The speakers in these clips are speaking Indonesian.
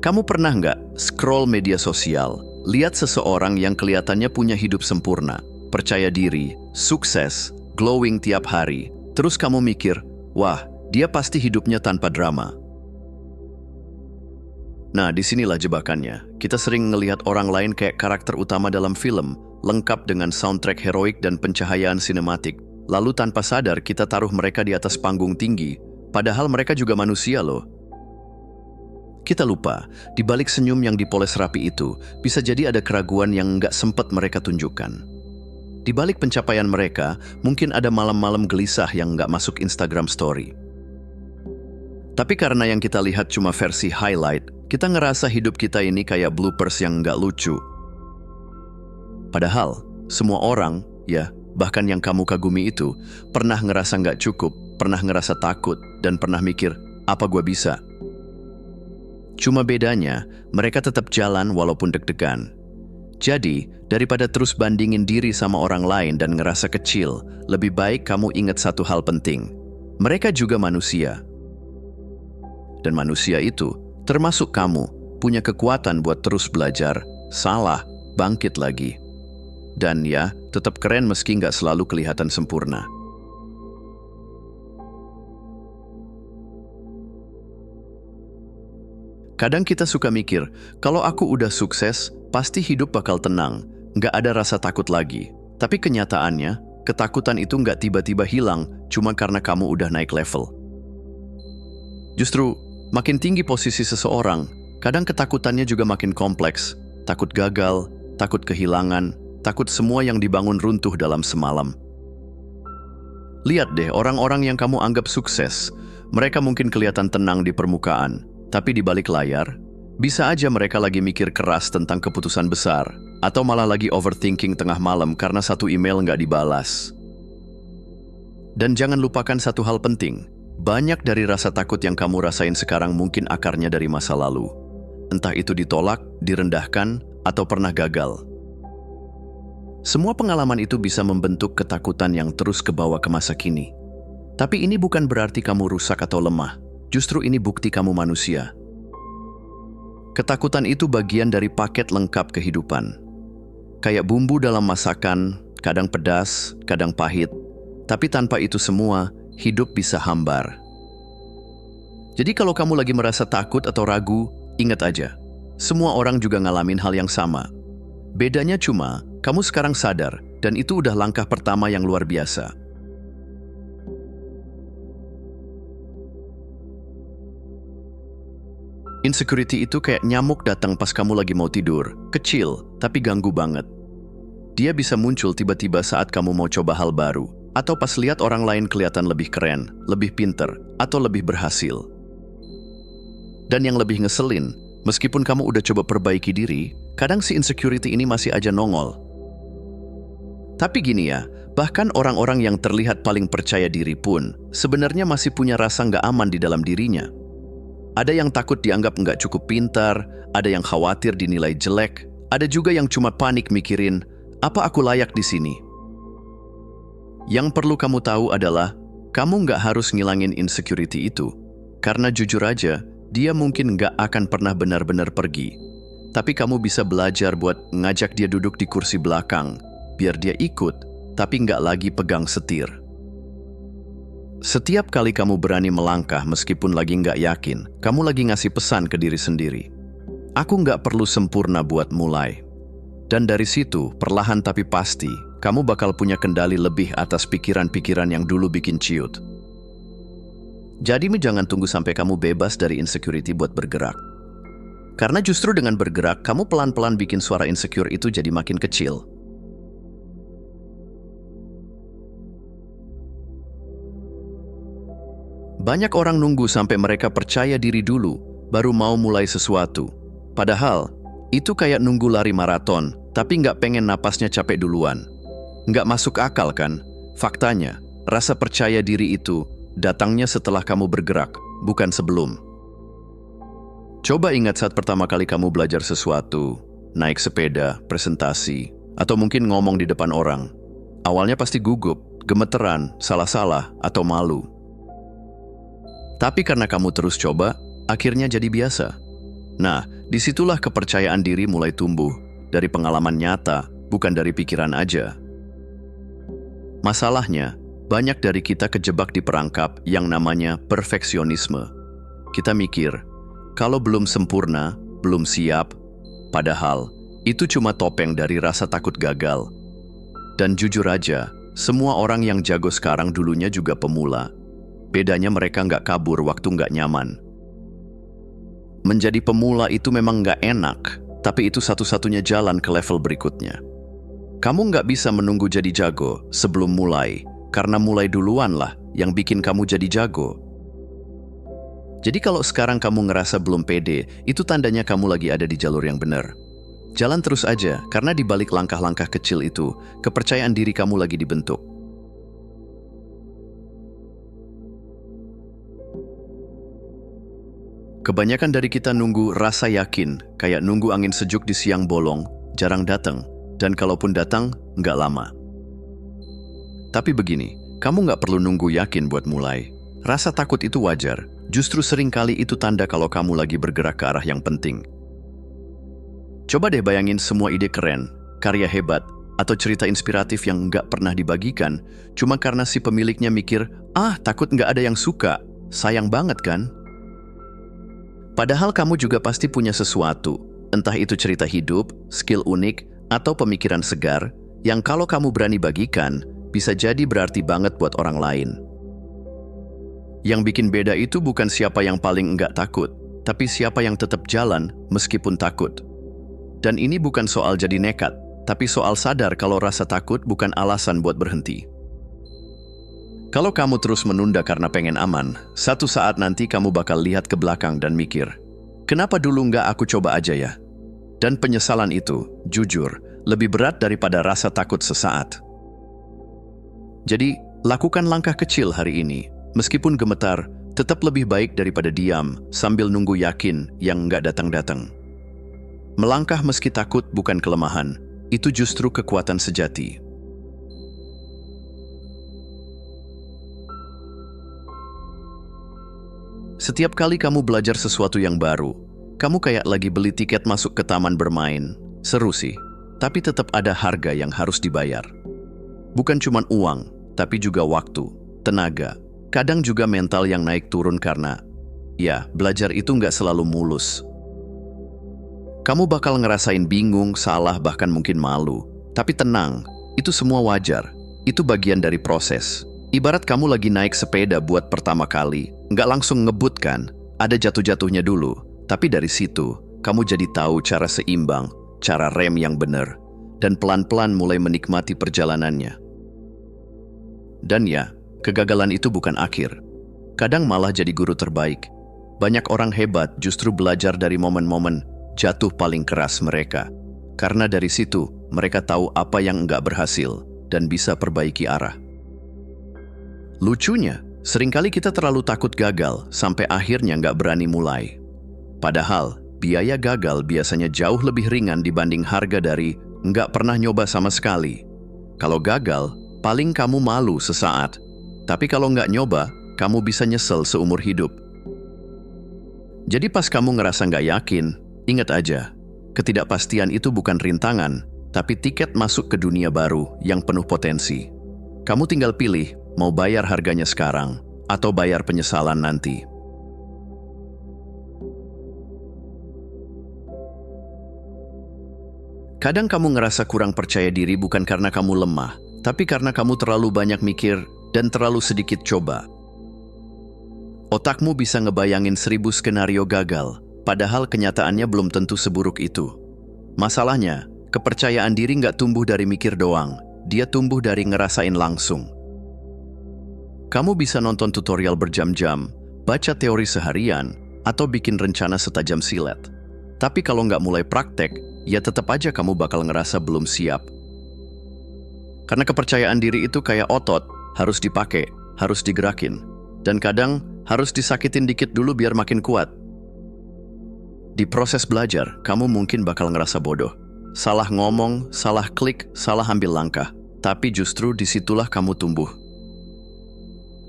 Kamu pernah nggak scroll media sosial, lihat seseorang yang kelihatannya punya hidup sempurna, percaya diri, sukses, glowing tiap hari, terus kamu mikir, wah, dia pasti hidupnya tanpa drama. Nah, disinilah jebakannya. Kita sering ngelihat orang lain kayak karakter utama dalam film, lengkap dengan soundtrack heroik dan pencahayaan sinematik. Lalu tanpa sadar kita taruh mereka di atas panggung tinggi, padahal mereka juga manusia loh. Kita lupa, di balik senyum yang dipoles rapi itu, bisa jadi ada keraguan yang nggak sempat mereka tunjukkan. Di balik pencapaian mereka, mungkin ada malam-malam gelisah yang nggak masuk Instagram Story. Tapi karena yang kita lihat cuma versi highlight, kita ngerasa hidup kita ini kayak bloopers yang nggak lucu. Padahal, semua orang, ya, bahkan yang kamu kagumi itu, pernah ngerasa nggak cukup, pernah ngerasa takut, dan pernah mikir, apa gua bisa? Cuma bedanya, mereka tetap jalan walaupun deg-degan. Jadi, daripada terus bandingin diri sama orang lain dan ngerasa kecil, lebih baik kamu ingat satu hal penting. Mereka juga manusia. Dan manusia itu, termasuk kamu, punya kekuatan buat terus belajar, salah, bangkit lagi. Dan ya, tetap keren meski nggak selalu kelihatan sempurna. Kadang kita suka mikir, kalau aku udah sukses, pasti hidup bakal tenang, nggak ada rasa takut lagi. Tapi kenyataannya, ketakutan itu nggak tiba-tiba hilang cuma karena kamu udah naik level. Justru, makin tinggi posisi seseorang, kadang ketakutannya juga makin kompleks. Takut gagal, takut kehilangan, takut semua yang dibangun runtuh dalam semalam. Lihat deh, orang-orang yang kamu anggap sukses, mereka mungkin kelihatan tenang di permukaan, tapi di balik layar, bisa aja mereka lagi mikir keras tentang keputusan besar, atau malah lagi overthinking tengah malam karena satu email nggak dibalas. Dan jangan lupakan satu hal penting, banyak dari rasa takut yang kamu rasain sekarang mungkin akarnya dari masa lalu. Entah itu ditolak, direndahkan, atau pernah gagal. Semua pengalaman itu bisa membentuk ketakutan yang terus kebawa ke masa kini. Tapi ini bukan berarti kamu rusak atau lemah. Justru ini bukti kamu manusia. Ketakutan itu bagian dari paket lengkap kehidupan. Kayak bumbu dalam masakan, kadang pedas, kadang pahit. Tapi tanpa itu semua, hidup bisa hambar. Jadi kalau kamu lagi merasa takut atau ragu, ingat aja. Semua orang juga ngalamin hal yang sama. Bedanya cuma, kamu sekarang sadar, dan itu udah langkah pertama yang luar biasa. Insecurity itu kayak nyamuk datang pas kamu lagi mau tidur, kecil, tapi ganggu banget. Dia bisa muncul tiba-tiba saat kamu mau coba hal baru, atau pas lihat orang lain kelihatan lebih keren, lebih pinter, atau lebih berhasil. Dan yang lebih ngeselin, meskipun kamu udah coba perbaiki diri, kadang si insecurity ini masih aja nongol. Tapi gini ya, bahkan orang-orang yang terlihat paling percaya diri pun, sebenarnya masih punya rasa nggak aman di dalam dirinya. Ada yang takut dianggap nggak cukup pintar, ada yang khawatir dinilai jelek, ada juga yang cuma panik mikirin, apa aku layak di sini? Yang perlu kamu tahu adalah, kamu nggak harus ngilangin insecurity itu. Karena jujur aja, dia mungkin nggak akan pernah benar-benar pergi. Tapi kamu bisa belajar buat ngajak dia duduk di kursi belakang, biar dia ikut, tapi nggak lagi pegang setir. Setiap kali kamu berani melangkah meskipun lagi nggak yakin, kamu lagi ngasih pesan ke diri sendiri. Aku nggak perlu sempurna buat mulai. Dan dari situ, perlahan tapi pasti, kamu bakal punya kendali lebih atas pikiran-pikiran yang dulu bikin ciut. Jadi jangan tunggu sampai kamu bebas dari insecurity buat bergerak. Karena justru dengan bergerak, kamu pelan-pelan bikin suara insecure itu jadi makin kecil. Banyak orang nunggu sampai mereka percaya diri dulu, baru mau mulai sesuatu. Padahal, itu kayak nunggu lari maraton, tapi nggak pengen napasnya capek duluan. Nggak masuk akal kan? Faktanya, rasa percaya diri itu datangnya setelah kamu bergerak, bukan sebelum. Coba ingat saat pertama kali kamu belajar sesuatu, naik sepeda, presentasi, atau mungkin ngomong di depan orang. Awalnya pasti gugup, gemeteran, salah-salah, atau malu. Tapi karena kamu terus coba, akhirnya jadi biasa. Nah, Disitulah kepercayaan diri mulai tumbuh, dari pengalaman nyata, bukan dari pikiran aja. Masalahnya, banyak dari kita kejebak di perangkap yang namanya perfeksionisme. Kita mikir, kalau belum sempurna, belum siap, padahal itu cuma topeng dari rasa takut gagal. Dan jujur aja, semua orang yang jago sekarang dulunya juga pemula. Bedanya mereka nggak kabur waktu nggak nyaman. Menjadi pemula itu memang nggak enak, tapi itu satu-satunya jalan ke level berikutnya. Kamu nggak bisa menunggu jadi jago sebelum mulai, karena mulai duluan lah yang bikin kamu jadi jago. Jadi kalau sekarang kamu ngerasa belum pede, itu tandanya kamu lagi ada di jalur yang benar. Jalan terus aja, karena di balik langkah-langkah kecil itu, kepercayaan diri kamu lagi dibentuk. Kebanyakan dari kita nunggu rasa yakin, kayak nunggu angin sejuk di siang bolong, jarang datang, dan kalaupun datang, nggak lama. Tapi begini, kamu nggak perlu nunggu yakin buat mulai. Rasa takut itu wajar, justru seringkali itu tanda kalau kamu lagi bergerak ke arah yang penting. Coba deh bayangin semua ide keren, karya hebat, atau cerita inspiratif yang nggak pernah dibagikan, cuma karena si pemiliknya mikir, takut nggak ada yang suka, sayang banget kan? Padahal kamu juga pasti punya sesuatu, entah itu cerita hidup, skill unik, atau pemikiran segar, yang kalau kamu berani bagikan, bisa jadi berarti banget buat orang lain. Yang bikin beda itu bukan siapa yang paling enggak takut, tapi siapa yang tetap jalan meskipun takut. Dan ini bukan soal jadi nekat, tapi soal sadar kalau rasa takut bukan alasan buat berhenti. Kalau kamu terus menunda karena pengen aman, satu saat nanti kamu bakal lihat ke belakang dan mikir, kenapa dulu nggak aku coba aja ya? Dan penyesalan itu, jujur, lebih berat daripada rasa takut sesaat. Jadi, lakukan langkah kecil hari ini. Meskipun gemetar, tetap lebih baik daripada diam sambil nunggu yakin yang nggak datang-datang. Melangkah meski takut bukan kelemahan, itu justru kekuatan sejati. Setiap kali kamu belajar sesuatu yang baru, kamu kayak lagi beli tiket masuk ke taman bermain. Seru sih, tapi tetap ada harga yang harus dibayar. Bukan cuma uang, tapi juga waktu, tenaga, kadang juga mental yang naik turun karena, belajar itu nggak selalu mulus. Kamu bakal ngerasain bingung, salah, bahkan mungkin malu. Tapi tenang, itu semua wajar. Itu bagian dari proses. Ibarat kamu lagi naik sepeda buat pertama kali, nggak langsung ngebut kan, ada jatuh-jatuhnya dulu. Tapi dari situ, kamu jadi tahu cara seimbang, cara rem yang benar, dan pelan-pelan mulai menikmati perjalanannya. Dan kegagalan itu bukan akhir. Kadang malah jadi guru terbaik. Banyak orang hebat justru belajar dari momen-momen jatuh paling keras mereka. Karena dari situ, mereka tahu apa yang nggak berhasil dan bisa perbaiki arah. Lucunya, seringkali kita terlalu takut gagal sampai akhirnya nggak berani mulai. Padahal, biaya gagal biasanya jauh lebih ringan dibanding harga dari nggak pernah nyoba sama sekali. Kalau gagal, paling kamu malu sesaat. Tapi kalau nggak nyoba, kamu bisa nyesel seumur hidup. Jadi pas kamu ngerasa nggak yakin, ingat aja, ketidakpastian itu bukan rintangan, tapi tiket masuk ke dunia baru yang penuh potensi. Kamu tinggal pilih, mau bayar harganya sekarang, atau bayar penyesalan nanti. Kadang kamu ngerasa kurang percaya diri bukan karena kamu lemah, tapi karena kamu terlalu banyak mikir dan terlalu sedikit coba. Otakmu bisa ngebayangin 1000 skenario gagal, padahal kenyataannya belum tentu seburuk itu. Masalahnya, kepercayaan diri nggak tumbuh dari mikir doang, dia tumbuh dari ngerasain langsung. Kamu bisa nonton tutorial berjam-jam, baca teori seharian, atau bikin rencana setajam silet. Tapi kalau nggak mulai praktek, ya tetap aja kamu bakal ngerasa belum siap. Karena kepercayaan diri itu kayak otot, harus dipakai, harus digerakin. Dan kadang harus disakitin dikit dulu biar makin kuat. Di proses belajar, kamu mungkin bakal ngerasa bodoh. Salah ngomong, salah klik, salah ambil langkah. Tapi justru disitulah kamu tumbuh.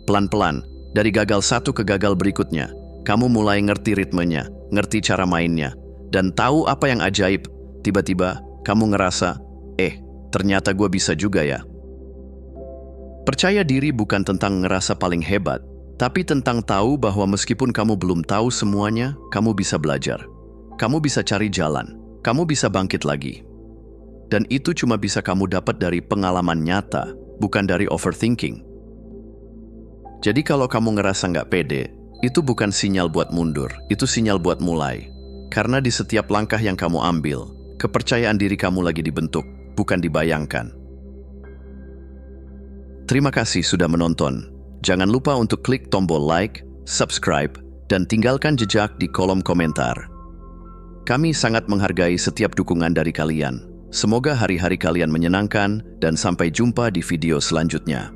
Pelan-pelan, dari gagal satu ke gagal berikutnya, kamu mulai ngerti ritmenya, ngerti cara mainnya, Dan tahu apa yang ajaib? Tiba-tiba kamu ngerasa, ternyata gue bisa juga ya. Percaya diri bukan tentang ngerasa paling hebat, tapi tentang tahu bahwa meskipun kamu belum tahu semuanya, kamu bisa belajar. Kamu bisa cari jalan, kamu bisa bangkit lagi. Dan itu cuma bisa kamu dapat dari pengalaman nyata, bukan dari overthinking. Jadi kalau kamu ngerasa nggak pede, itu bukan sinyal buat mundur, itu sinyal buat mulai. Karena di setiap langkah yang kamu ambil, kepercayaan diri kamu lagi dibentuk, bukan dibayangkan. Terima kasih sudah menonton. Jangan lupa untuk klik tombol like, subscribe, dan tinggalkan jejak di kolom komentar. Kami sangat menghargai setiap dukungan dari kalian. Semoga hari-hari kalian menyenangkan dan sampai jumpa di video selanjutnya.